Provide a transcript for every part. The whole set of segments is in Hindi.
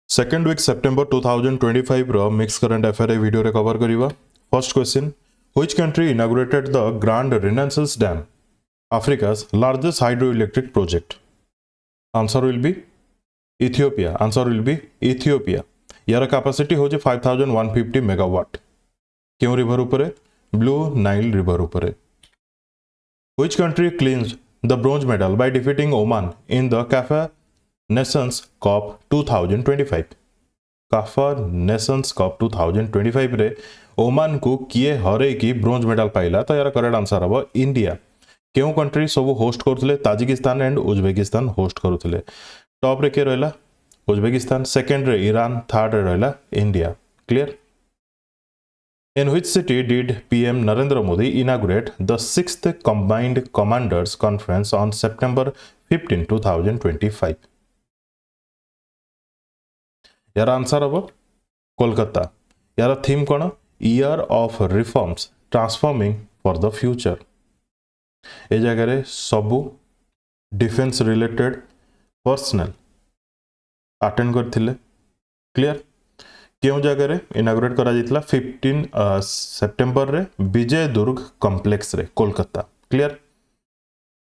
सेकेंड वीक सेप्टेम्बर 2025 रो मिक्स करंट अफेयर वीडियो रे कवर करिवा। First question, which country inaugurated the grand renaissance dam, Africa's largest hydroelectric project? Answer will be Ethiopia. Answer will be Ethiopia. यार कैपेसिटी हो 5150 मेगावाट। क्यों रिवर उपरे? ब्लू नाइल रिवर उपरे। Which country clinched the bronze medal by defeating Oman in the CAF Nations Cup 2025? CAF Nations Cup 2025 रे ओमान को किए हरे की ब्रोंज मेडल पाइला। तो यार करेक्ट आंसर हम इंडिया। क्यों कंट्री सब होस्ट करुले? ताजिकिस्तान एंड उज्बेकिस्तान होस्ट करुले। टॉप रे के रहला उज्बेकिस्तान, सेकंड रे ईरान, थर्ड रे रहला India. Clear? In which city did PM Narendra Modi inaugurate the 6th Combined Commanders Conference on September 15, 2025? यार आंसर हम कोलकाता। यार थीम कौन? Year of reforms transforming for the future. ए जगह सबू डिफेंस रिलेटेड पर्सनल अटेंड करथिले। क्लियर? क्यों जगह इनागुरेट करा जाइतला? 15 सेप्टेम्बर रे विजय दुर्ग कॉम्प्लेक्स रे कोलकाता। क्लियर?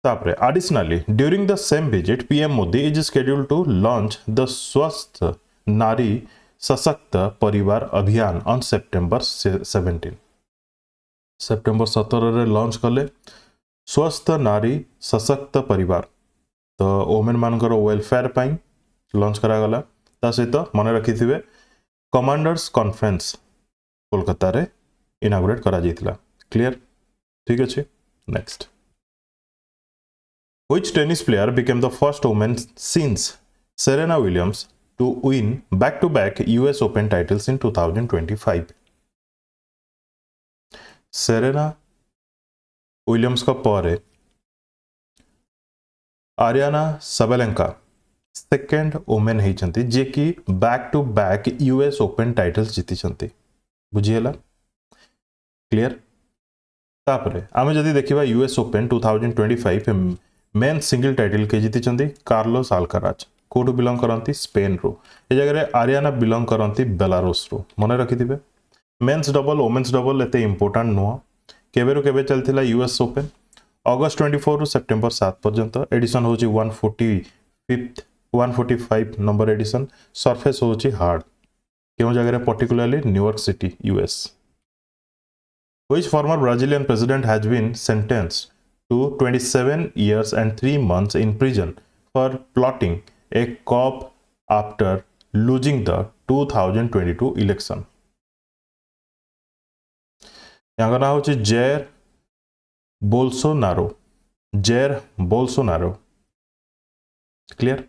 तापरे additionally during the same visit PM Modi is scheduled to launch the Swasth Nari सशक्त परिवार अभियान ऑन सेप्टेम्बर 17। सेप्टेम्बर 17 रे लॉन्च कले स्वस्थ नारी सशक्त परिवार। तो वोमेन मानकर वेलफेयर पाई लॉन्च करा गला। ता सहित मन रखिथिबे कमांडर्स कॉन्फ्रेंस कोलकाता रे इनागुरेट करा जाइतला। क्लियर? ठीक अछि। Next, which tennis player became the first women since Serena Williams to win back-to-back US Open titles in 2025? Serena Williams का पर आरियाना सबलेंका सेकेंड वुमेन होती जे कि back to back US open titles जीति। बुझीगला? क्लियर? तापरे आमे जदि देखिबा US open 2025 men single title के जीति कार्लोस अल्काराज। कोड बिलोंग करती स्पेन रो। ए जगह आरियाना बिलोंग करती बेलारूस रो। मन रखिथिबे मेंस डबल वोमेन्स डबल एते इंपोर्टेंट नुह। केबेरु केबे चलथिला यूएस ओपन? अगस्त 24 रु सेप्टेम्बर 7 पर्यंत। एडिशन होची 145 नंबर एडिशन। सरफेस होची हार्ड। क्यों जगह particularly New York city US. Which former Brazilian president has been sentenced to 27 years and 3 months in prison for plotting a coup after losing the 2022 election? यहाँ ना होची जेर बोल्सोनारो। जेर Bolsonaro. Clear?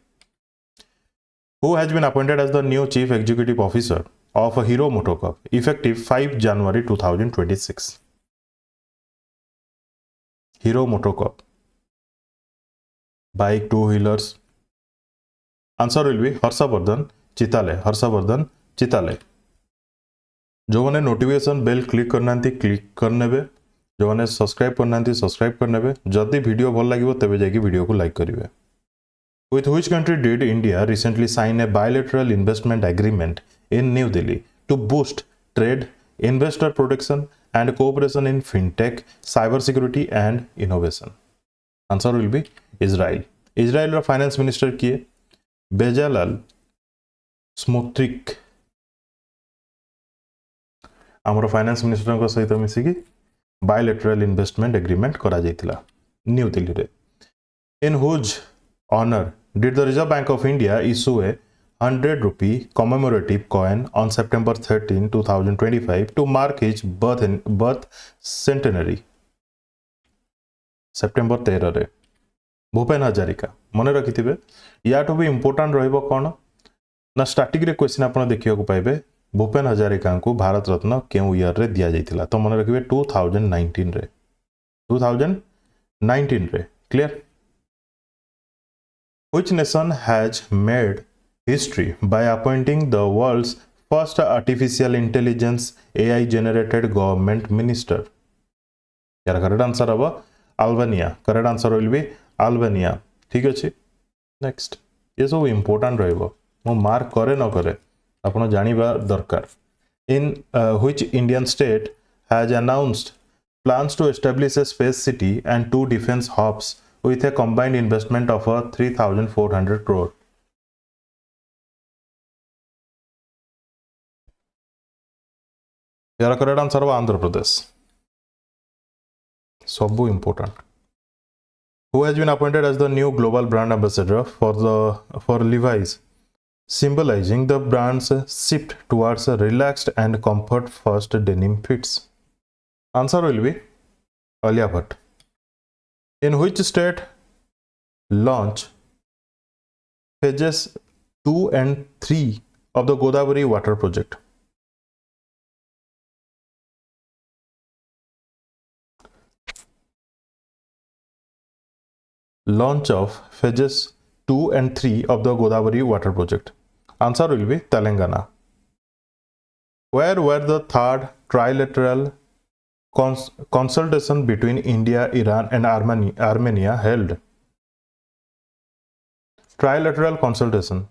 Who has been appointed as the new chief executive officer of Hero MotoCorp effective 5 January 2026? Hero MotoCorp bike two wheelers. Answer will B Harshvardhan Chitale. Harshvardhan Chitale. जो मैंने नोटिफिकेशन बेल क्लिक करना क्लिक करने, जो मैंने सब्सक्राइब करना सब्सक्राइब करने। जदि वीडियो भल लगे तेज जाकि वीडियो को लाइक करेंगे। With which country did India recently sign a bilateral investment agreement in New Delhi to boost trade, investor protection and cooperation in fintech, cybersecurity and innovation? Answer will be Israel. Israel रा फाइनेंस मिनिस्टर किए? बेजालाल स्मोट्रिक। आमर फाइनेंस मिनिस्टर सहित मिसिकी बायलैटरल इन्वेस्टमेंट एग्रीमेंट करा जाइतिला न्यू दिल्ली रे। In whose honour did the Reserve Bank of India issue a 100 rupee commemorative coin on September 13, 2025 to mark his birth centenary? September 13 रे भूपेन हजारिका। मन रखिथिबे या भी इंपोर्टेंट रहिबो कोन ना स्टार्टिंग रे क्वेश्चन आपण देखियो को पाइबे भूपेन हजारिका को भारत रत्न केउ ईयर रे दिया जाइतिला? तो मन रखिबे 2019 रे। 2019 रे। Clear? Which nation has made history by appointing the world's first artificial intelligence AI generated government minister? यार करेक्ट आंसर हबो Albania. Correct answer will B Albania. ठीक अछि। नेक्स्ट, ये सब इंपोर्टेंट रहिबो। मो मार्क करे न करे आपण जानिबा दरकार in which Indian state has announced plans to establish a space city and 2 defense hubs with a combined investment of 3,400 crore. यार करेक्ट आंसर हो आंध्र प्रदेश सब important. Who has been appointed as the new global brand ambassador for Levi's, symbolizing the brand's shift towards a relaxed and comfort first denim fits? Answer will be Alia Bhatt. In which state launch phases 2 and 3 of the Godavari water project? Launch of phases 2 and 3 of the Godavari water project. Answer will be Telangana. Where were the third trilateral consultation between India, Iran and Armenia held? Trilateral consultation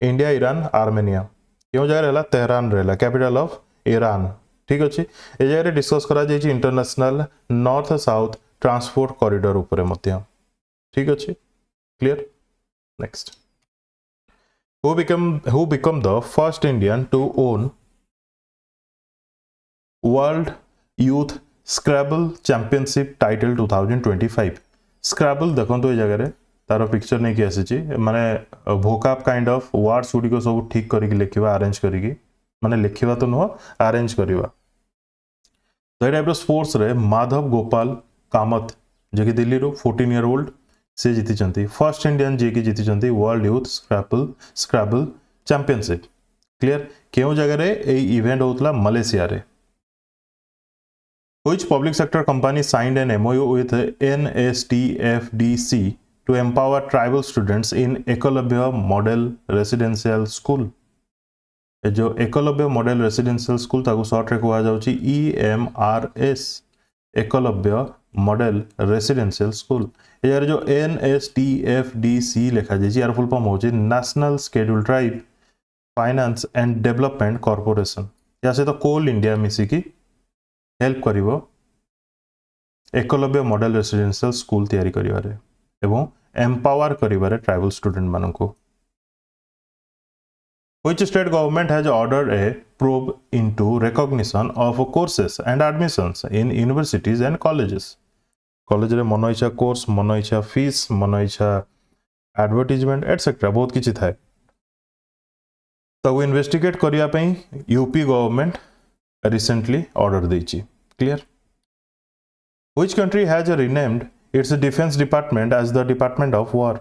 India, Iran, Armenia क्यों जगह रहला तेहरान रहला कैपिटल ऑफ ईरान ठीक अच्छे ए जगह डिस्कस करा जाइए international north south transport corridor ऊपर मध्य ठीक अच्छे clear next who become the first Indian to own World Youth Scrabble Championship title 2025? Scrabble देखो ये जगह तार पिक्चर नहीं कि आसी माने भोकाप काइंड ऑफ वर्ड्स गुडी को सब ठीक करिक लिखिबा अरेंज करिक माने लिखिबा तो नुह अरेंज करिबा तो टाइप स्पोर्ट्स रे माधव गोपाल कामत जे कि दिल्ली रो 14 ईयर ओल्ड से जीति फर्स्ट इंडियन जे कि जीति वर्ल्ड यूथ स्क्रैबल चैंपियनशिप क्लियर केउ जगह रे ए इवेंट होतला मलेशिया रे Which public sector company signed an MOU with NSTFDC to empower tribal students in Ekalabya Model Residential School? जो एकलव्य मॉडल रेसिडेंशियल स्कूल ताको शॉर्ट रे कहा जाउची EMRS Eklavya model residential school ए यार जो NSTFDC लिखा जाय यार फुल फॉर्म होची national scheduled tribe finance and development corporation या से तो कोल इंडिया मिसी की हेल्प करिवो एकलव्य मॉडल रेसिडेंशियल स्कूल तैयारी करिवारे एवं एम्पावर करिवारे ट्राइबल स्टूडेंट मानको Which state government has ordered a probe into recognition of courses and admissions in universities and colleges? College रे मनो इच्छा कोर्स मनो इच्छा फीस मनो इच्छा एडवर्टाइजमेंट एटसेट्रा बहुत किछि थाए तो इन्वेस्टिगेट करिया पई यूपी गवर्नमेंट recently order देछि clear which country has renamed its defense department as the department of war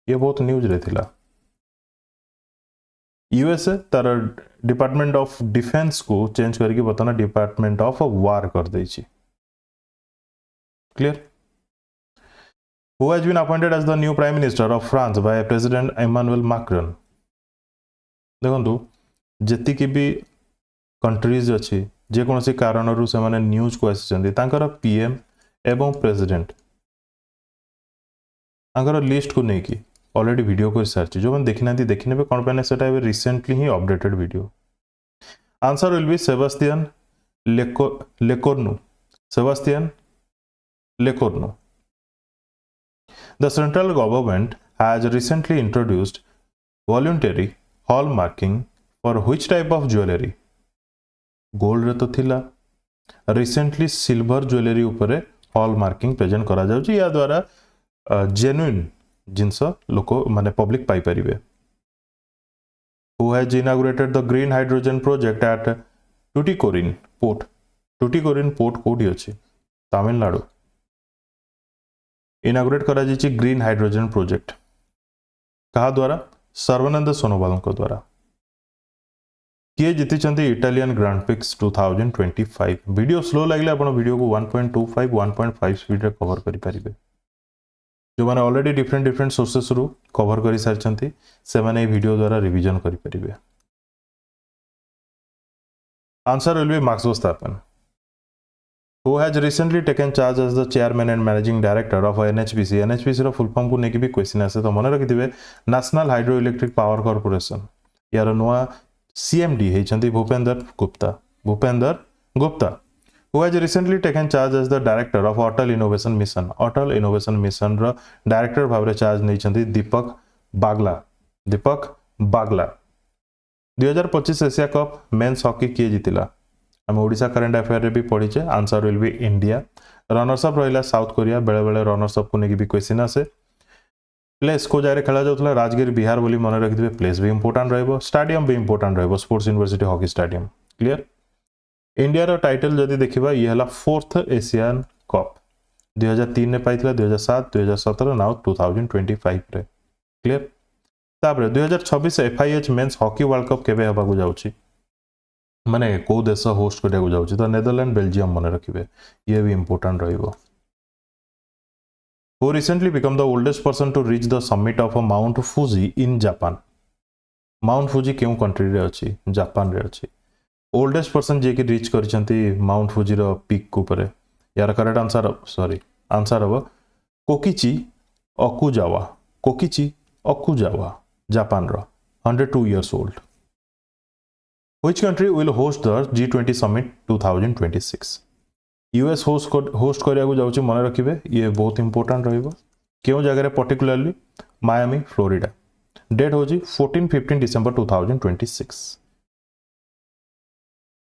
ये बहुत न्यूज रे थिला यूएसए तार डिपार्टमेंट ऑफ डिफेंस को चेंज करके बताना डिपार्टमेंट ऑफ वार कर देछि clear who has been appointed as the new prime minister of France by president Emmanuel Macron देखंतु जति के भी कंट्रीज अच्छी जेकोसी कारण से माने न्यूज को आसी पीएम एवं प्रेसिडेंट लिस्ट को लेकिन ऑलरेडी वीडियो कर सारी जो मैंने देखी ना देखने कौन पे से रिसेंटली ही updated video answer will be Sebastien Lecornu Sebastien Lecornu the central government has recently introduced voluntary hallmarking for which type of jewellery gold रे तो थिला रिसेंटली सिल्वर ज्वेलरी ऊपर हॉलमार्किंग प्रेजेंट करा जाउची या द्वारा जेन्युइन जिनस लोक माने पब्लिक पाई परिबे who has inaugurated the green hydrogen project at Tuticorin port कोडी अछि तमिलनाडु इनागुरेट करा जायछि ग्रीन हाइड्रोजन प्रोजेक्ट कहा द्वारा सर्वानंद सोनोवाल को द्वारा किए जीति Italian Grand Prix 2025 video slow लगे आप वीडियो को 1.25 1.5 स्पीड रे कवर करि परिबे जो माने ऑलरेडी डिफरेंट सोर्सेस रु कवर करि सारछंती से माने वीडियो द्वारा रिवीजन करि परिबे answer will be Max Verstappen Who has recently taken charge as the chairman and managing director of NHPC? NHPC रो फुल फॉर्म को नेकी भी क्वेश्चन आसे तो मन रखिथिबे national hydro electric power corporation यार नुआ CMD हेचंती Bhupendra Gupta who has recently taken charge as the director of Atal Innovation Mission रो डायरेक्टर भाबरे चार्ज नेचंती Deepak Bagla 2025 Asia cup men's hockey किए जीतिला हम ओडिशा करंट अफेयर रे भी पढ़ीचे answer will be India runners up रहिला साउथ कोरिया बेले बेले रनर्स अप को नेकी भी क्वेश्चन आसे प्लेस को जारे खेला जाउतला राजगीर बिहार बोली मन रखिथिबे प्लेस भी इंपोर्टेंट रहबो स्टेडियम भी इंपोर्टेंट रहबो sports university hockey stadium clear India रो टाइटल जदी देखिबा ये हला फोर्थ एशियन कप 2003 ने पाइतला 2007 2017 नाउ 2025 रे क्लियर तापर 2026 FIH men's hockey world cup केबे हबा को जाउची माने को देश होस्ट करिया को जाउची तो नेदरलैंड बेल्जियम मन रखिबे ये भी important रहइबो Who recently become the oldest person to reach the summit of a Mount Fuji in Japan? Mount Fuji केउ कंट्री रे अछि जापान रे अछि ओल्डेस्ट पर्सन जे कि रीच करछंती माउंट फुजी रो पीक को ऊपर यार करेक्ट आंसर अब Kokichi ओकुजावा Japan row 102 years old. Which country will host the G20 summit 2026? US host करिया को जाउची मन रखिबे ये बहुत इंपोर्टेंट रहइबो केउ जगह रे पर्टिकुलरली मायामी फ्लोरिडा डेट होजी 14-15 December 2026.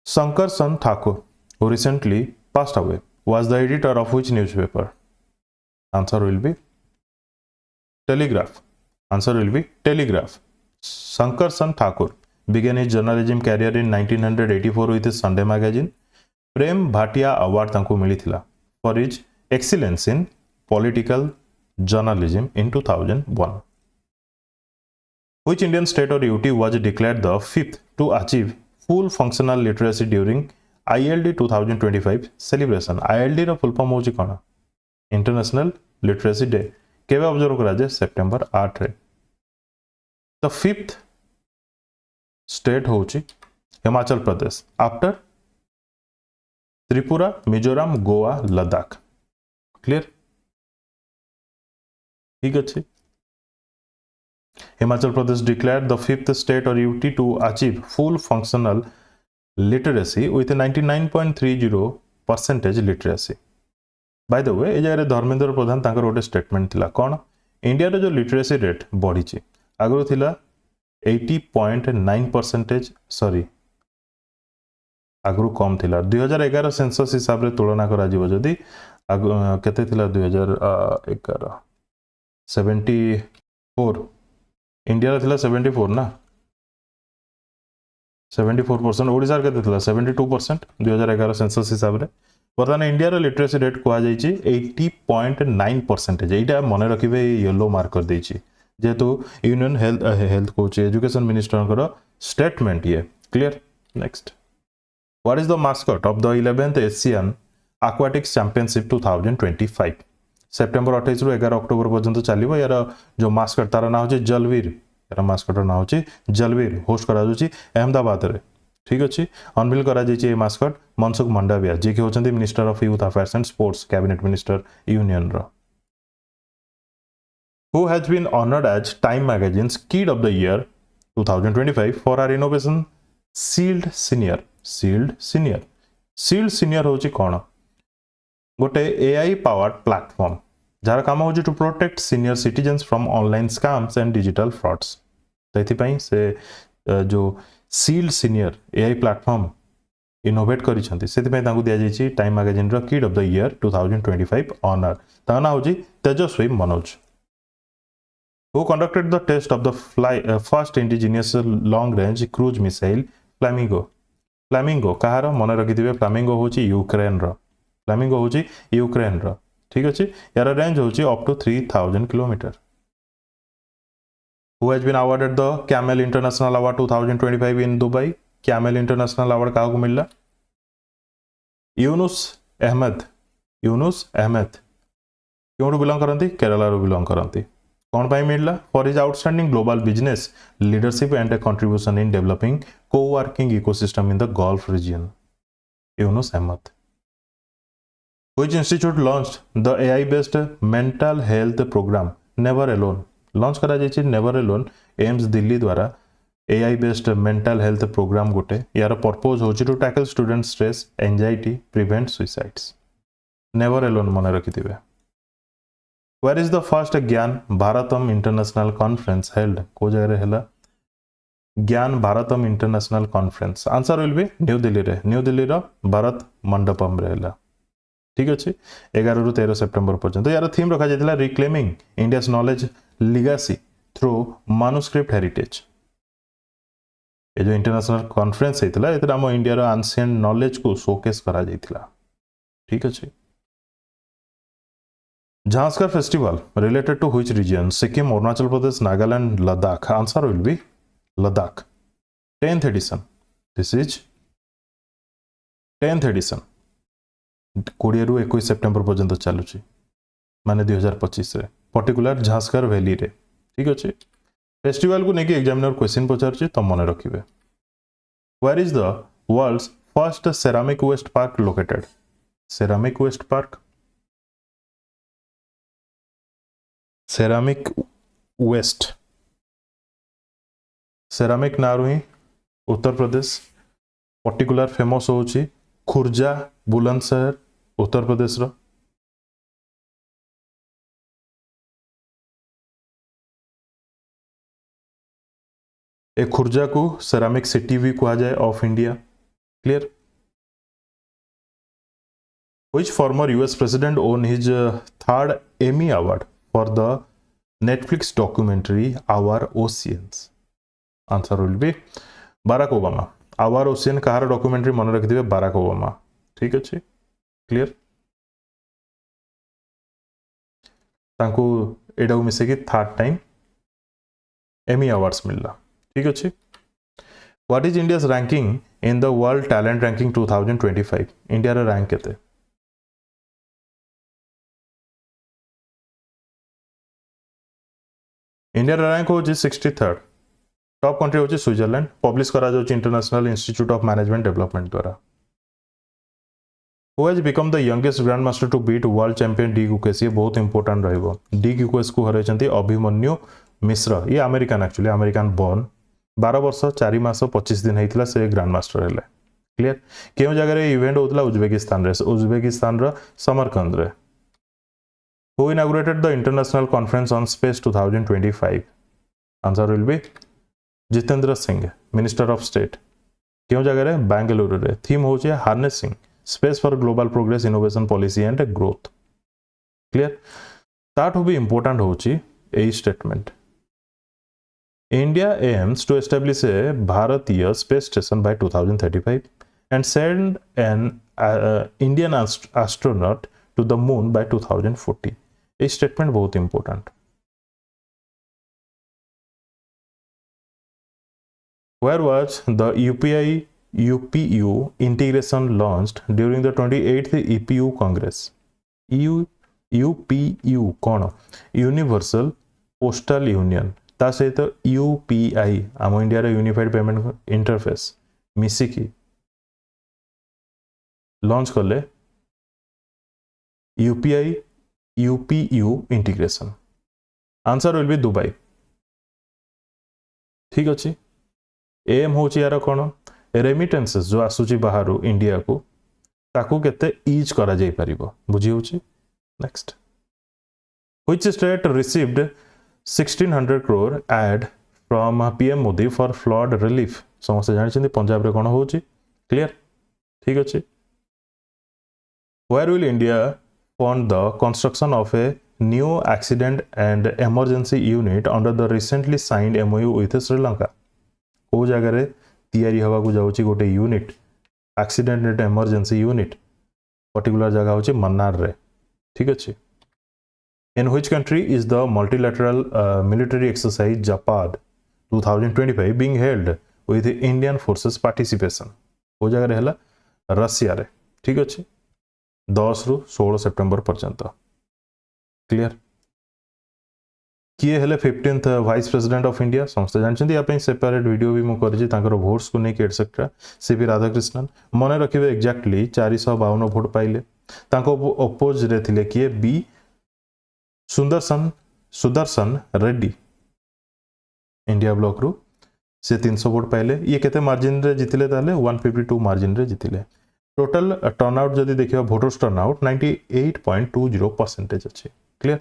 Shankarsan Thakur, who recently passed away, was the editor of which newspaper? Answer will be Telegraph. Shankarsan Thakur began his journalism career in 1984 with his Sunday magazine. Prem Bhatia Award तांको मिली थिला for his excellence in political journalism in 2001. Which Indian state or UT was declared the fifth to achieve full functional literacy during ILD 2025 celebration? ILD row full form होची कोन इंटरनेशनल लिटरेसी डे केबे ऑब्जर्व करा जे सितंबर 8 रे द फिफ्थ स्टेट होची हिमाचल प्रदेश आफ्टर त्रिपुरा मिजोरम गोवा लद्दाख क्लियर ठीक अछि Himachal Pradesh declared the fifth state or UT to achieve full functional literacy with 99.30% literacy. By the way, ए जगह धर्मेंद्र प्रधान तांकर गोटे स्टेटमेंट थिला कोन इंडिया रे जो लिटरेसी रेट बढ़ी छि आगरो थिला 80.9% सॉरी आगरो कम थिला 2011 सेंसस हिसाब रे तुलना करा जिवो जदी केते थिला 2011 74 इंडिया थिला 74 ना 74% ओडिसा के थिला 72% 2011 सेंसस हिसाब रे बर्तमान इंडिया रो लिटरेसी रेट को आ जाई छि 80.9% एटा मने रखिबे येलो मार्क कर देई छि जेतु union health coach education minister करो स्टेटमेंट ये clear next what is the mascot of the 11th Asian aquatics championship 2025 September 28 रु 11 अक्टोबर पर्यंत चलिबो यार जो मास्कट तार ना होची जलवीर यार मास्कट ना होची जलवीर होस्ट करा जोची अहमदाबाद रे ठीक अछि अनवील करा जेची ए मास्कट मनसुख मंडाविया जे कि होचंती minister of youth affairs and sports cabinet minister union रो who has been honored as Time Magazine's Kid of the Year 2025 for our innovation Shield Senior होची कोन गोटे AI powered platform जार काम होची to protect senior citizens from online scams and digital frauds तैथि पई से जो shield senior AI platform innovate करिसंती सेति पई तांको दिया जाईची टाइम मैगजीन रो kid of the year 2025 honour ताना होची तेजस्वी Manoj who conducted the test of the first indigenous long range cruise missile Flamingo कहार मन रखिथिबे Flamingo होची यूक्रेन रो ठीक अछि यार रेंज होची up to 3000 kilometre who has been awarded the Camel International Award 2025 in Dubai Camel International Award का को मिलला यूनुस अहमद क्यों बिलोंग करंती केरला रो बिलोंग करंती कौन पाई मिलला for his outstanding global business leadership and contribution in developing coworking ecosystem in the Gulf region Yunus Ahmed Which institute launched the AI based mental health program Never Alone? Launch करा जायछि नेवर एलोन एम्स दिल्ली द्वारा AI based mental health program गोटे यार पर्पज होछि to tackle student stress anxiety prevent suicides never alone मन रखिथिबे Where is the first ज्ञान भारतम इंटरनेशनल कॉन्फ्रेंस हेल्ड को जगह हेला ज्ञान Bharatam international conference answer will B new Delhi रे न्यू दिल्ली रो भारत मंडपम रे हेला ठीक अच्छे 11 रु 13 सेप्टेम्बर पर्यंत यार थीम रखा जायतिला reclaiming India's knowledge legacy through manuscript heritage ये जो इंटरनेशनल कॉन्फ्रेंस हेतिला एतरा हम इंडिया रो एंशिएंट नॉलेज को शोकेस करा जायतिला ठीक अच्छे Zanskar festival related to which region Sikkim Arunachal Pradesh Nagaland Ladakh answer will be Ladakh 10th edition this is 10th edition 20 रु 21 सेप्टेम्बर पर्यंत चलुची माने 2025 रे पर्टिकुलर झांस्कर वैली रे ठीक अच्छे फेस्टिवल को नेकी एग्जामिनर क्वेश्चन पचारछि त मन रखिबे where is the world's first ceramic waste park located ceramic waste park ceramic waste ceramic नारू ही उत्तर प्रदेश पर्टिकुलर फेमस होची खुर्जा बुलंदशहर उत्तर प्रदेश रो ए खुर्जा को सेरामिक सिटी भी कहा जाए of India clear Which former US president won his third Emmy Award for the Netflix documentary Our Oceans? Answer will be Barack Obama. Our Ocean Kahar documentary मन रखिथिबे बाराक ओबामा ठीक अछि क्लियर तांको एडा को मिसे कि थर्ड टाइम एमी अवार्ड्स मिलला ठीक अछि what is India's ranking in the world talent ranking 2025 India रा रैंक केते इंडिया रा रैंक हो 63rd टॉप कंट्री होची स्विट्जरलैंड पब्लिश करा जाउची international institute of management development द्वारा who has become the youngest grand master to beat world champion D Gukesh ये बहुत इंपोर्टेंट रहइबो डी गुकेश को हरैचंती अभिमन्यु मिश्र ये अमेरिकन एक्चुअली अमेरिकन बॉर्न 12 वर्ष 4 मास 25 दिन हेतिला से ग्रैंड मास्टर हेले क्लियर केउ जगह रे इवेंट होतला उज्बेकिस्तान रो समरकंद रे who inaugurated the international conference on space 2025 answer will be Jitendra Singh minister of state क्यों जगह रे बेंगलुरु रे थीम होचे harnessing space for global progress innovation policy and growth clear ताठो भी इंपोर्टेंट होची ए statement India aims to establish a Bharatiya space station by 2035 and send an Indian astronaut to the moon by 2040 ए स्टेटमेंट बहुत important Where was the UPU integration launched during the 28th EPU Congress? UPU कौन यूनिवर्सल पोस्टल यूनियन ता सहित UPI आम इंडिया रे यूनिफाइड पेमेंट इंटरफेस मिसिकी लॉन्च कले UPU integration answer will B Dubai ठीक अच्छे एम होची यार कोन रेमिटेंसेस जो आसुची बाहरु इंडिया को ताकू केते ईज करा जाई परिबो बुझी होची next which state received 1600 crore aid from PM Modi for flood relief समस्त जानि पंजाब रे कोन होची क्लियर ठीक अछि where will India fund the construction of a new accident and emergency unit under the recently signed MOU with Sri Lanka को जगह तैयारी हवा को जाउची गोटे unit accident and emergency unit particular जगह होची मन्नार रे ठीक अछि in which country is the multilateral military exercise Zapad 2025 being held with Indian forces participation को जगह रे हला रशिया रे ठीक अछि 10 रु 16 सेप्टेम्बर पर्यंत क्लियर किए हेले 15th vice president of India समस्त जानछंती या सेपरेट वीडियो भी मु करछि तांकर वोट्स को नेकी एटसेट्रा सीपी राधाकृष्णन मन रखिबे एक्जेक्टली 452 वोट पाइले तांको अपोज रे थिले किए B Sudarshan Reddy India bloc रु से 300 वोट पाइले ये केते मार्जिन रे जितिले ताले 152 मार्जिन रे जितिले टोटल टर्नआउट जदि देखिबा वोटर्स टर्नआउट 98.20% अछि clear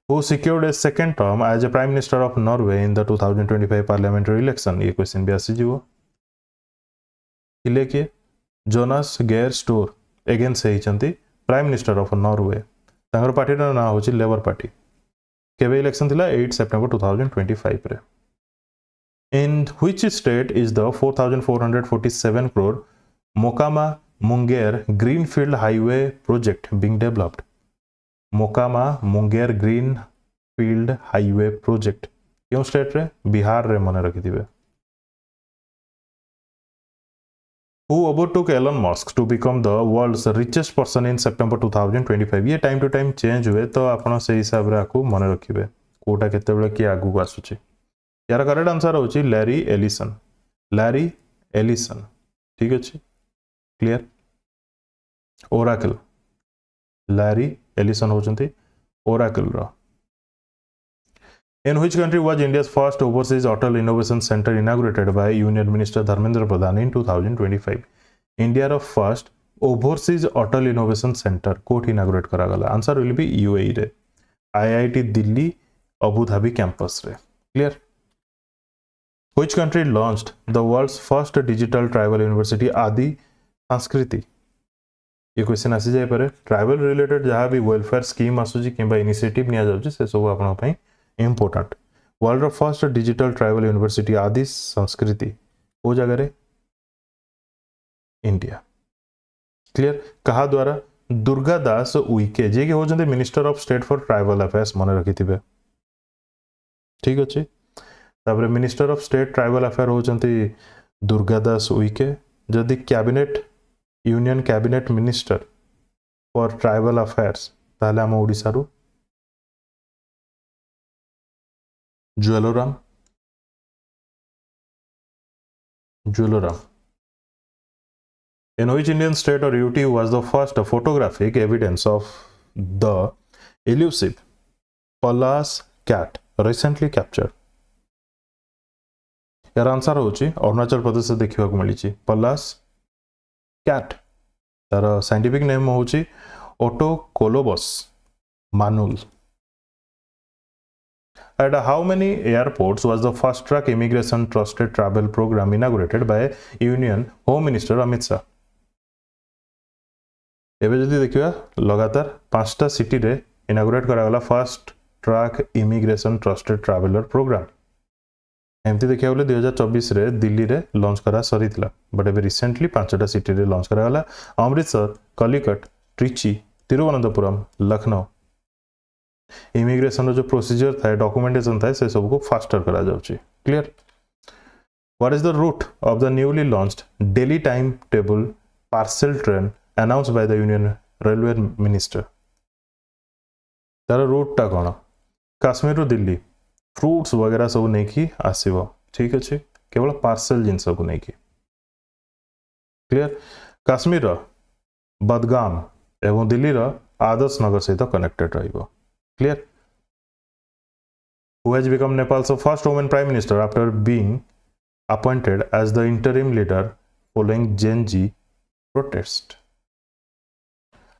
who secured a second term as a prime minister of Norway in the 2025 parliamentary election ये क्वेश्चन भी आसी जीवो इले के जोनास गेयर स्टोर अगेन से हिचंती प्राइम मिनिस्टर ऑफ नॉर्वे तांगर पार्टी रा ना होची लेबर पार्टी केबे इलेक्शन थिला 8 सितंबर 2025 रे in which state is the 4447 crore Mokama Munger greenfield highway project being developed Mokama Munger greenfield highway project क्यों स्टेट रे बिहार रे मने रखि दिबे who overtook Elon Musk to become the world's richest person in September 2025 ये टाइम टू टाइम चेंज हुए तो आपण से हिसाब रे आकू मने रखिबे कोटा केते बेले की आगु आसुची यार करेक्ट आंसर होची लैरी एलिसन ठीक अछि क्लियर ओराकल लैरी एलिसन होचंती ओराकल रो In which country was India's first overseas Atal Innovation Center inaugurated by Union Minister Dharmendra Pradhan in 2025? India रो first overseas Atal Innovation Center कोट inaugurate करा गला आंसर विल बी UAE रे IIT Delhi Abu Dhabi campus रे clear Which country launched the world's first digital tribal university आदि संस्कृति ये क्वेश्चन आसी जाय पारे ट्राइबल रिलेटेड जहां भी वेलफेयर स्कीम आसुची किबा इनिशिएटिव निया जाउची से सब आपन पई important world first digital tribal university आदि संस्कृति वो जगह रे इंडिया क्लियर कहा द्वारा दुर्गा दास उइके जे के होजंते minister of state for tribal affairs मने रखिथिबे ठीक अछि तापर minister of state tribal affair होजंते दुर्गा दास उइके जदि cabinet union cabinet minister for tribal affairs ताले हम ओडिसा रु Jwelloram. In which Indian state or UT was the first photographic evidence of the elusive Pallas cat recently captured? यार आंसर होची अरुणाचल प्रदेश से देखिबा को मिली छी Pallas cat तार साइंटिफिक नेम होची Otocolobus manul. At how many airports was the fast track immigration trusted travel program inaugurated by Union Home Minister Amit Shah? एबे जदि देखिबा लगातार 5टा सिटी रे इनागुरेट करा गला fast track immigration trusted traveller programme एमती देखिया बोले 2024 रे दिल्ली रे लॉन्च करा सरीतला बट एबे रिसेंटली 5टा सिटी रे लॉन्च करा गला अमृतसर कलिकट ट्रिची तिरुवनंतपुरम लखनऊ इमिग्रेशन जो प्रोसीजर था डॉक्यूमेंटेशन था से सब को फास्टर करा जाउची clear what is the route of the newly launched daily time table parcel train announced by the union railway minister तार रूट टा कोन काश्मीर रो दिल्ली फ्रूट्स वगैरह सब नै की आसीबो ठीक अछि केवल पार्सल जिंस को नै की क्लियर काश्मीर रो बदगाम एवं दिल्ली रो आदर्श नगर सहित कनेक्टेड रहिबो Clear? Who has become Nepal's first woman prime minister after being appointed as the interim leader following Gen Z protest?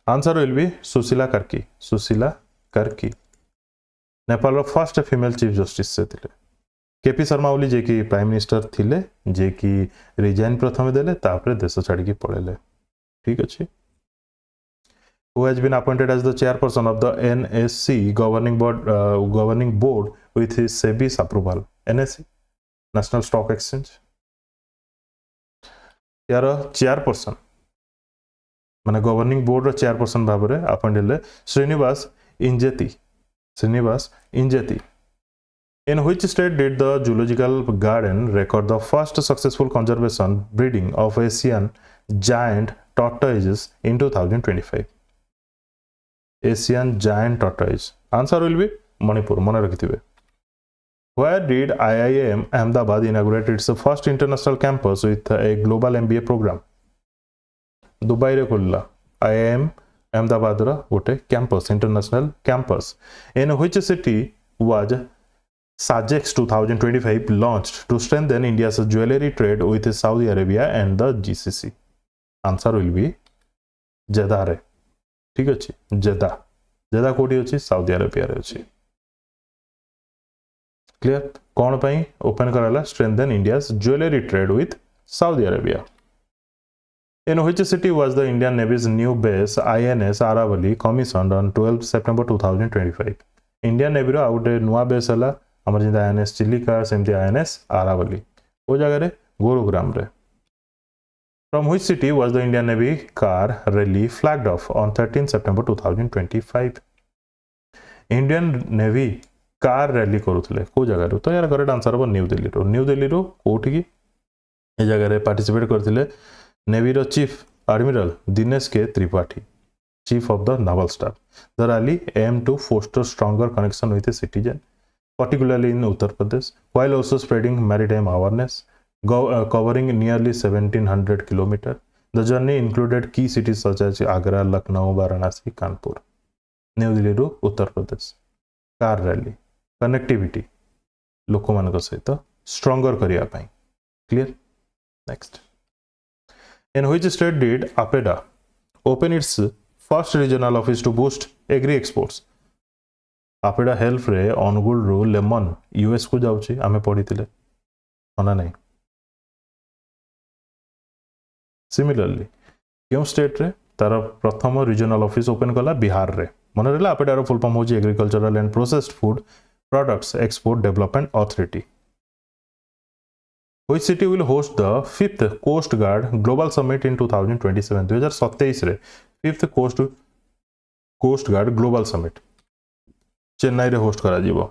Answer will be Susila Karki. Susila Karki. Nepal first female chief justice से थिले केपी शर्मा ओली जे की प्राइम मिनिस्टर थिले जे की रिजाइन प्रथम देले तापरे देश छाड़ी की पळेले ठीक अछि who has been appointed as the chairperson of the NSE governing board with his SEBI's approval. NSE, National Stock Exchange. यार chairperson माने governing board रो chairperson भाबरे appointed ले Srinivas Injeti. In which state did the Zoological Garden record the first successful conservation breeding of Asian giant tortoises in 2025? Asian giant tortoise. Answer will be Manipur. Mone rakhithibe. Where did IIM Ahmedabad inaugurate its first international campus with a global MBA program? Dubai re khulila. IIM Ahmedabad रो गोटे campus international campus in which city was SAGEX 2025 launched to strengthen India's jewelry trade with Saudi Arabia and the GCC. Answer will be Jeddah रे ठीक अछि जेदा जेदा कोठी अछि सऊदी अरेबिया रे अछि क्लियर कोन पई ओपन कराला strengthen India's jewellery trade with Saudi Arabia. In which city was the Indian Navy's new base INS Aravali commissioned on 12 September 2025? Indian Navy रो आउटे नुवा बेस हला हमर जिंदा INS चिलिका सेमती INS Aravali ओ जगह रे गुरुग्राम रे. From which city was the Indian Navy car rally flagged off on 13 September 2025? Indian Navy car rally करूथले को जगह रो तो यार करेक्ट आंसर हो न्यू दिल्ली रो कोठी की ए जगह रे पार्टिसिपेट करथिले नेवी रो chief admiral Dinesh K Tripathi chief of the naval staff. The rally aim to foster stronger connection with citizen particularly in Uttar Pradesh while also spreading maritime awareness covering nearly 1700 km. The journey included key cities such as Agra, Lucknow, Varanasi, Kanpur. New Delhi to Uttar Pradesh. Car rally connectivity लोकमान सहित stronger करिया पाई. Clear? Next. In which state did APEDA open its first regional office to boost agri exports? APEDA help रे अनुगुल रो लेमन यूएस को जाउची आमे पढिथिले मना नहीं. सिमिलरली क्यों स्टेट रे तार प्रथम रीजनल ऑफिस ओपन कला बिहार रे मन रहला APEDA रो फुल फॉर्म होची agricultural and processed food products export development authority. Which city will host the 5th Coast Guard Global Summit in 2027? 2027 रे 5th Coast Guard Global Summit Chennai रे होस्ट करा जीवो.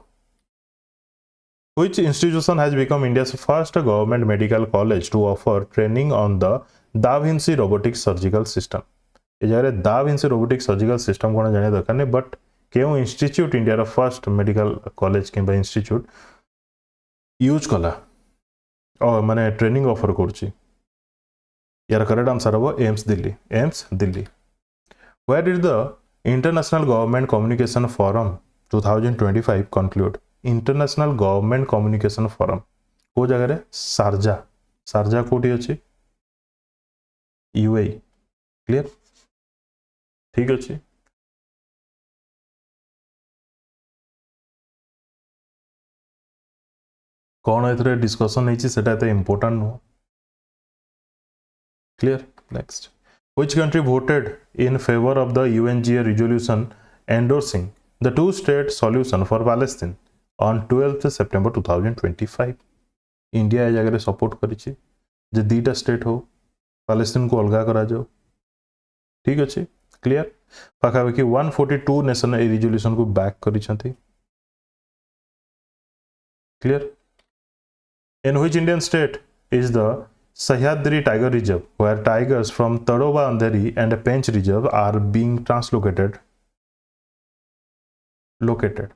Which institution has become India's first government medical college to offer training on the Da Vinci robotic surgical system? ए जरे Da Vinci robotic surgical system कोन जाने दरकार ने बट केउ इंस्टीट्यूट इंडिया रो फर्स्ट मेडिकल कॉलेज किंबा इंस्टीट्यूट यूज कला और माने ट्रेनिंग ऑफर करछि. यार करेक्ट आंसर हो AIIMS Delhi. Where did the International Government Communication Forum 2025 conclude? International Government Communication Forum को जगह रे शारजा कोठी अछि UAE. क्लियर ठीक अछि. कौन एथरे डिस्कशन होइछि सेटा त इंपोर्टेंट नो. Clear. Next. Which country voted in favor of the UNGA resolution endorsing the two-state solution for Palestine on 12th September 2025? India ए जगह सपोर्ट करिछि जे दीटा स्टेट हो पैलेस्टाइन को अलगा करा जाओ. ठीक अछि. क्लियर. पाखापाखि 142 नेशन ए रिजोल्यूशन को बैक करिसंती. Clear. In which Indian state is the Sahyadri Tiger Reserve, where tigers from Tadoba Andheri and Pench Reserve are being located?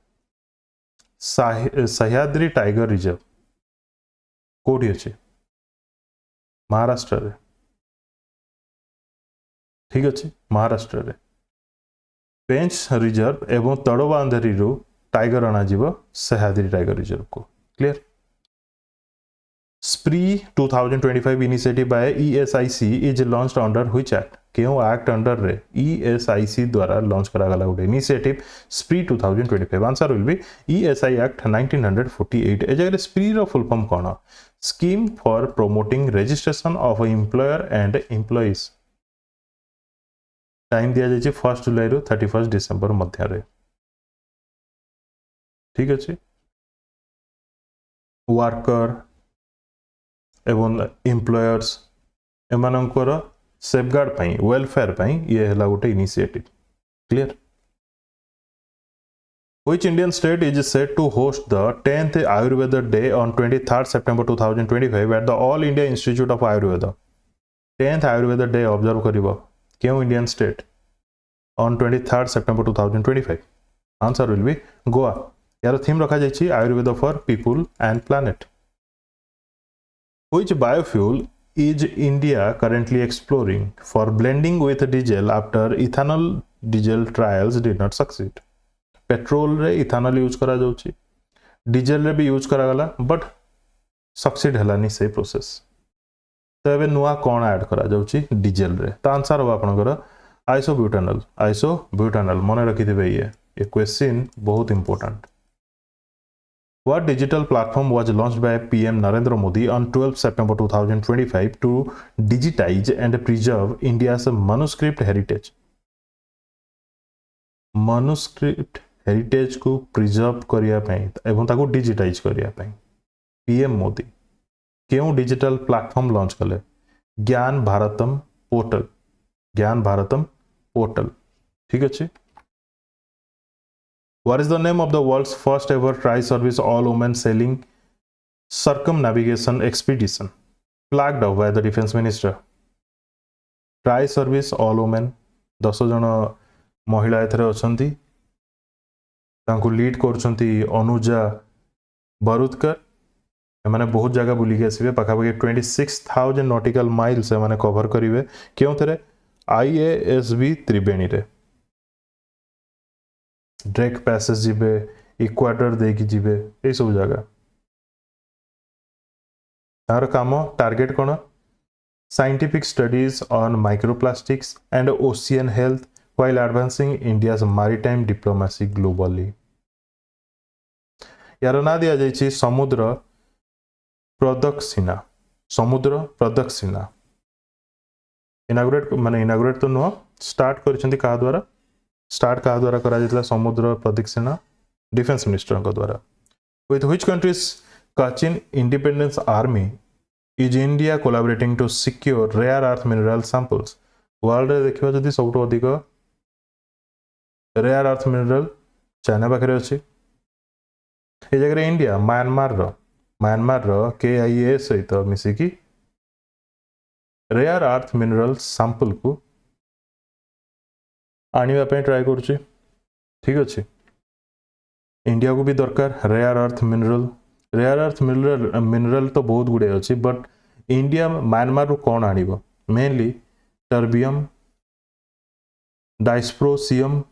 Sahyadri Tiger Reserve कोठी अछि महाराष्ट्र रे. ठीक अछि महाराष्ट्र रे. पेंच रिजर्व एवं तड़ोबा अंधेरी रो टाइगर आना जीव सह्याद्री टाइगर रिजर्व को. Clear. SPREE 2025 initiative by ESIC is launched under which act? क्यों एक्ट अंडर रे ESIC द्वारा लॉन्च करा गला उडे initiative SPREE 2025. Answer will be ESI Act 1948. ए जगह SPREE रो फुल फॉर्म कोन? Scheme for promoting registration of employer and employees. Time दिया जाय 1 जुलाई रो 31 डिसेंबर मध्य रे. ठीक अछि. वर्कर एवं एम्प्लॉयर्स एमानंकर सेफगार्ड पाई वेलफेयर पाई ये हला गोटे initiative. Clear. Which Indian state is set to host the 10th Ayurveda Day on 23rd September 2025 at the All India Institute of Ayurveda? 10th Ayurveda Day observe करिबो केउ Indian state on 23rd September 2025? Answer will be Goa. यार थीम रखा जायछि Ayurveda for people and planet. Which biofuel is India currently exploring for blending with diesel after ethanol diesel trials did not succeed? Petrol रे इथानल यूज करा जाउची, डीजल रे भी यूज करा गला बट सक्सीड हलानी से प्रोसेस। तो एबे नुआ कोन ऐड करा जाउची डीजल रे? तो आंसर हो आपनकर आइसोब्यूटानल। आइसोब्यूटानल मन रखि देबे, ये क्वेश्चन बहुत important. What digital platform was launched by PM Narendra Modi on 12 September 2025 to digitize and preserve India's manuscript heritage? manuscript heritage को प्रिजर्व करिया पई एवं ताको डिजिटाइज करिया पई पीएम मोदी केउ डिजिटल प्लेटफॉर्म लॉन्च कले? ज्ञान भारतम पोर्टल। ज्ञान भारतम पोर्टल, ठीक अछि। What is the name of the world's first ever tri-service all-women sailing circumnavigation expedition flagged off by the defense minister? Tri-service all-women 10 जन महिला एथरे अछंती, तांको लीड करछंती अनुजा बरुदकर। एमाने बहुत जगह बुली के आसीबे, पाखापाखि 26,000 नॉटिकल माइल्स एमाने कवर करिवे। केउ थरे? आईएएसबी त्रिवेणी रे। ड्रेक पैसेज जीवे, इक्वाडर देकी जीवे, ए सब जगह। तार काम target cone? Scientific studies on microplastics and ocean health while advancing India's maritime diplomacy globally. यार ना दिया जाइछि समुद्र प्रदक्षिणा। समुद्र प्रदक्षिणा इनागुरेट माने इनागुरेट तो नुह, स्टार्ट करिसेंती का द्वारा? स्टार्ट का द्वारा करा जितला समुद्र प्रदक्षिणा डिफेंस मिनिस्टर का द्वारा। With which countries Kachin Independence Army is India collaborating to secure rare earth mineral samples? World रे देखिबा जदी सबटो अधिक रेयर अर्थ मिनरल चाइना पाखे अच्छी। ये जगह इंडिया म्यांमार रो KIA सहित मिसिकी रेयर अर्थ मिनरल सैंपल को आनिबा पे ट्राई करूची, ठीक अच्छे। इंडिया को भी दरकार rare earth mineral. Rare earth mineral तो बहुत गुड़े अच्छी, बट इंडिया म्यांमार रो कौन आनिबो? मेनली टर्बियम, डाइस्प्रोसियम,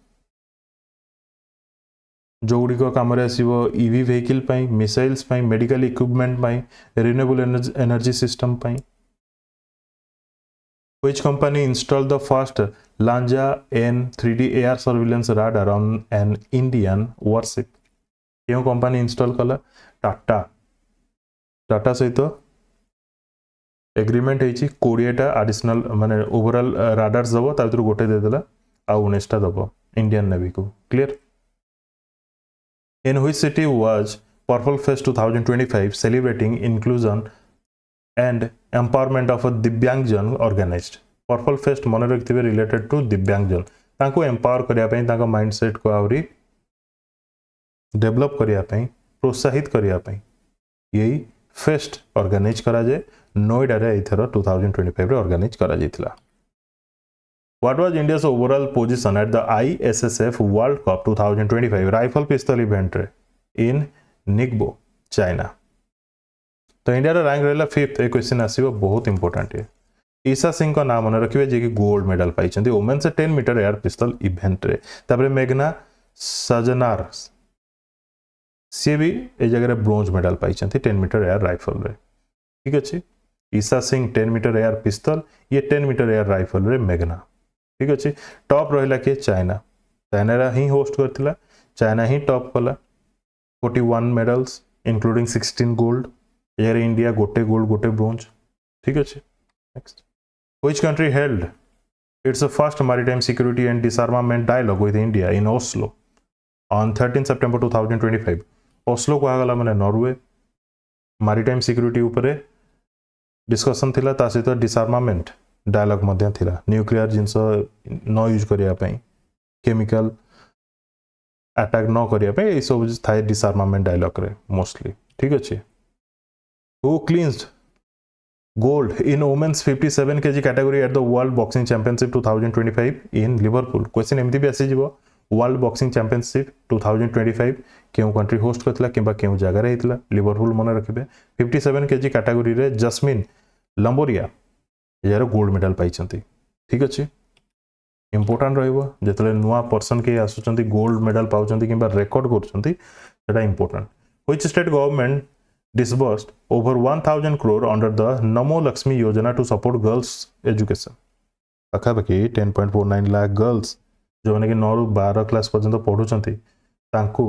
जो गुड़िक कम आसो EV vehicle pi, missiles pi, medical equipment pi, renewable energy system pi. Which company installed the first Lanja N 3D air surveillance radar on an Indian warship? क्यों कंपनी इंस्टॉल कला? टाटा। टाटा सहित एग्रीमेंट होइछि 20टा एडिशनल माने ओवरऑल राडार्स दबो, ता भीतर गोटे दे देला आ 19टा दबो इंडियन नेवी को। Clear? In which city was Purple Fest 2025 celebrating inclusion and empowerment of a Divyangjan organized? Purple Fest मन रखिथिबे रिलेटेड टू दिव्यांगजन, तांको एम्पावर करिया पई, तांको माइंडसेट को आवरी डेवलप करिया पई, प्रोत्साहित करिया पई यही फेस्ट ऑर्गेनाइज करा जाए। नोएडा रे इथर 2025 रे ऑर्गेनाइज करा जायतिला। What was India's overall position at the ISSF World Cup 2025 rifle पिस्तल event रे इन निग्बो, चाइना? तो इंडिया रा रैंक रहला 5th। ए क्वेश्चन आसीबो बहुत इंपोर्टेंट है। ईशा सिंह का नाम मन रखिबे जे कि गोल्ड मेडल पाइछंती women's 10 metre air pistol event रे। तापरे मेघना सजनार सी भी ए जगह ब्रोंज मेडल पाइछंती 10 मीटर एयर राइफल रे, ठीक अछि। Esha Singh 10 metre air pistol, ये 10 मीटर एयर राइफल रे मेघना, ठीक अच्छे। टॉप रहा कि चाइना, चाइना ही होस्ट करथिला, चाइना ही टॉप कला 41 मेडल्स इंक्लूडिंग 16 गोल्ड। यार इंडिया गोटे गोल्ड गोटे ब्रोंज, ठीक अच्छे। Next, which country held its first maritime security and disarmament dialogue with India in Oslo on 13 September 2025? Oslo कहगला माने नॉर्वे। मैरीटाइम सिक्योरिटी उपरे डिस्कशन थिला, ता सहित डिसआर्मामेंट डायलॉग मध्य थिला। न्यूक्लियर जिनस न यूज करिया पई, केमिकल अटैक न करिया पई, ए सब थाए डिसआर्मामेंट डायलॉग रे मोस्टली, ठीक अच्छे। Who clinched gold in women's 57 kg category at the world boxing championship 2025 in Liverpool? Question एमती भी आसी जीवो। वर्ल्ड बॉक्सिंग चैंपियनशिप 2025 केउ कंट्री होस्ट करथिला किबा केउ जगह रे हितला? लिवरपूल मन रखिबे। 57 kg कैटेगरी रे जस्मिन लंबोरिया यार गोल्ड मेडल पाई। ठीक अच्छे इंपोर्टाट रहिबो नुआ पर्सन के आसुचंती गोल्ड मेडल पाउचंती किंबा रेकॉर्ड करूचंती सेटा important. Which state government disbursed over 1000 crore under the Namo Lakshmi Yojana to support girls education। पाखापाखि 10.49 lakh girls जो मैंने कि 9 ରୁ 12 क्लास पर्यंत पढ़ुचंती तांकु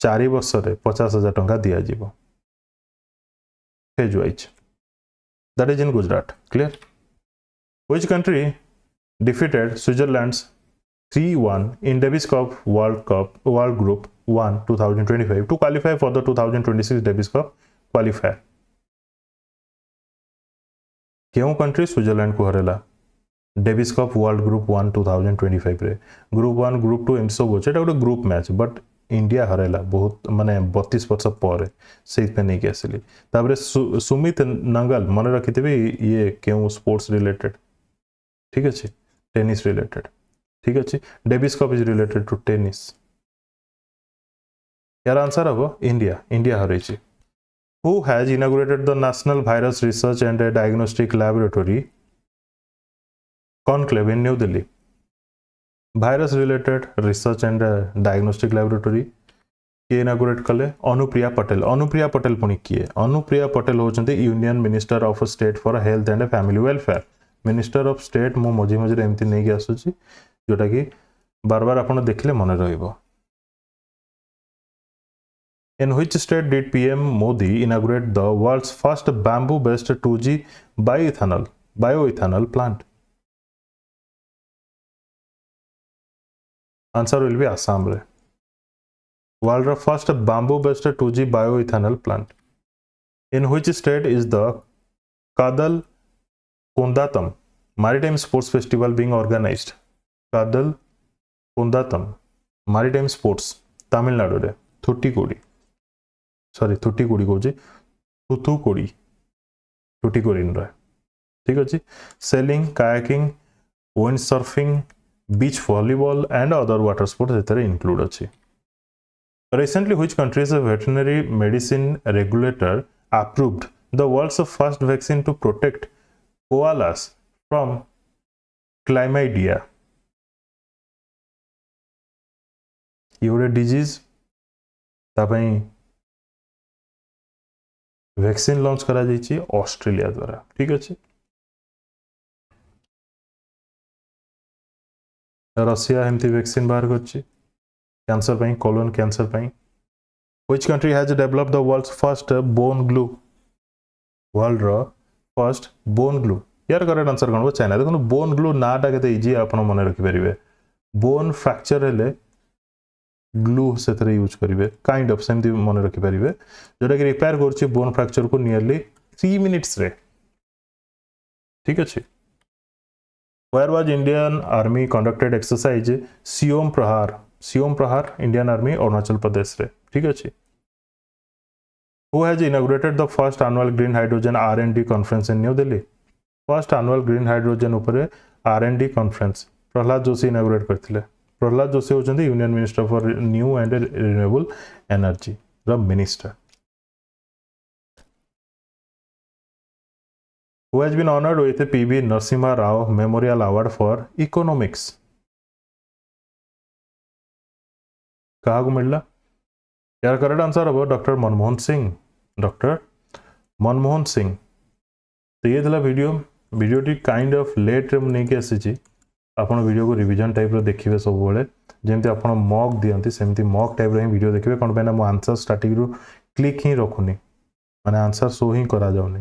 4 वर्ष रे 50,000 टंका दिया जीवो। Phase wise that is in Gujarat। clear? Which country defeated Switzerland's 3-1 in Davis Cup World Group 1 2025 to qualify for the 2026 Davis Cup qualifier? क्यों कंट्री स्विट्जरलैंड को Harela Davis cup world group 1 2025 रे? ग्रुप 1 ग्रुप 2 एम सब होचे गोटे group match but India Harela बहुत माने 32 वर्ष पर से नहीं के आसिली। तापरे सुमित नंगल मन रखिथे ये क्यों स्पोर्ट्स रिलेटेड। ठीक अच्छे टेनिस रिलेटेड। ठीक अच्छे Davis Cup is related to tennis. यार आंसर हम इंडिया। इंडिया हरई। Who has inaugurated the National Virus Research and Diagnostic Laboratory conclave in New Delhi? Virus related research and diagnostic laboratory के इनागुरेट कले अनुप्रिया पटेल। अनुप्रिया पटेल पुणी किए? अनुप्रिया पटेल होचंती union minister of state for health and family welfare. Minister of state मो मझे मझे एमती नहीं आसुची जोटा कि बार बार आपण देखले मन रहिबो। In which state did PM Modi inaugurate the world's first bamboo-based 2G bioethanol plant? Answer will be Assam. World's first bamboo-based 2G bioethanol plant. In which state is the Kadal Kundatam Maritime Sports Festival being organized? Kadal Kundatam Maritime Sports Tamil Nadu रे थुट्टिकोडी सॉरी थुट्टिकोडी कहूँ थुथुकोडी थुट्टिकोडी रहे। ठीक अच्छे selling kayaking wind surfing beach volleyball and other water sports include अच्छे। Recently, which country's veterinary medicine regulator approved the world's first vaccine to protect koalas from chlamydia? ये गोटे डिजीज वैक्सीन लॉन्च करा जाइए ऑस्ट्रेलिया द्वारा। ठीक अच्छे रशिया एमती वैक्सीन बाहर कर कैंसर पाई कोलोन कैंसर पाई। Which country has developed the world's first bone glue? World रो फर्स्ट बोन ग्लू। यार करेक्ट आंसर कौन? चाइना। देखो बोन ग्लू नाटा के इजी आप मन रखिपारे। बोन फ्रैक्चर हेले ग्लू से यूज करेंगे काइंड ऑफ सेमती मन रखिपारे जोटा कि रिपेयर कर बोन फ्रैक्चर को नियरली 3 मिनिट्स रे। ठीक अच्छे Where was Indian Army conducted exercise Siyom प्रहार? सियोम प्रहार इंडियन आर्मी अरुणाचल प्रदेश रे। ठीक अच्छे Who has inaugurated the first annual green hydrogen R&D conference in New Delhi? First annual green hydrogen उपरे R&D conference Prahlad Joshi inaugurate करथिले। प्रहलाद जोशी होचंदी union minister for new and renewable energy the minister. Who has been honored with the PV Narasimha Rao Memorial Award for Economics? कहा को मिलला? यार करेक्ट आंसर हम डॉक्टर मनमोहन सिंह। डॉक्टर मनमोहन सिंह। तो ये था वीडियो काइंड ऑफ लेट रे नहीं आसी आपन वीडियो को रिवीजन टाइप रो देखिबे सब बेले जेमती आपन मॉक दियंती सेमती मॉक टाइप रो ही वीडियो देखिबे। कोन पैना मो आंसर स्टार्टिंग रो क्लिक ही रखुनी माने आंसर शो ही करा जाउनी।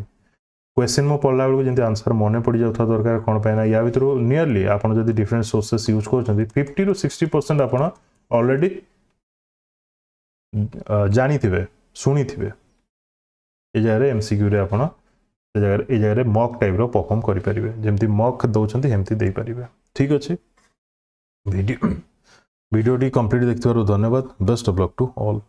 क्वेश्चन मो पढ़ला बेलू जेमती आंसर मने पड़ जाउथा दरकार कोन पैना या भितर नियरली आपन जदी डिफरेंट सोर्सेस यूज करछंती 50 to 60% आपन ऑलरेडी जानी थे शुणी थे ये जगह एमसीक्यू रे आपन ये जगह मॉक टाइप रो परफॉर्म करि परिबे जेमती मॉक दउछंती हेमती देई परिबे। ठीक अच्छे वीडियो कंप्लीट देखिथिबारु धन्यवाद। Best of luck to all.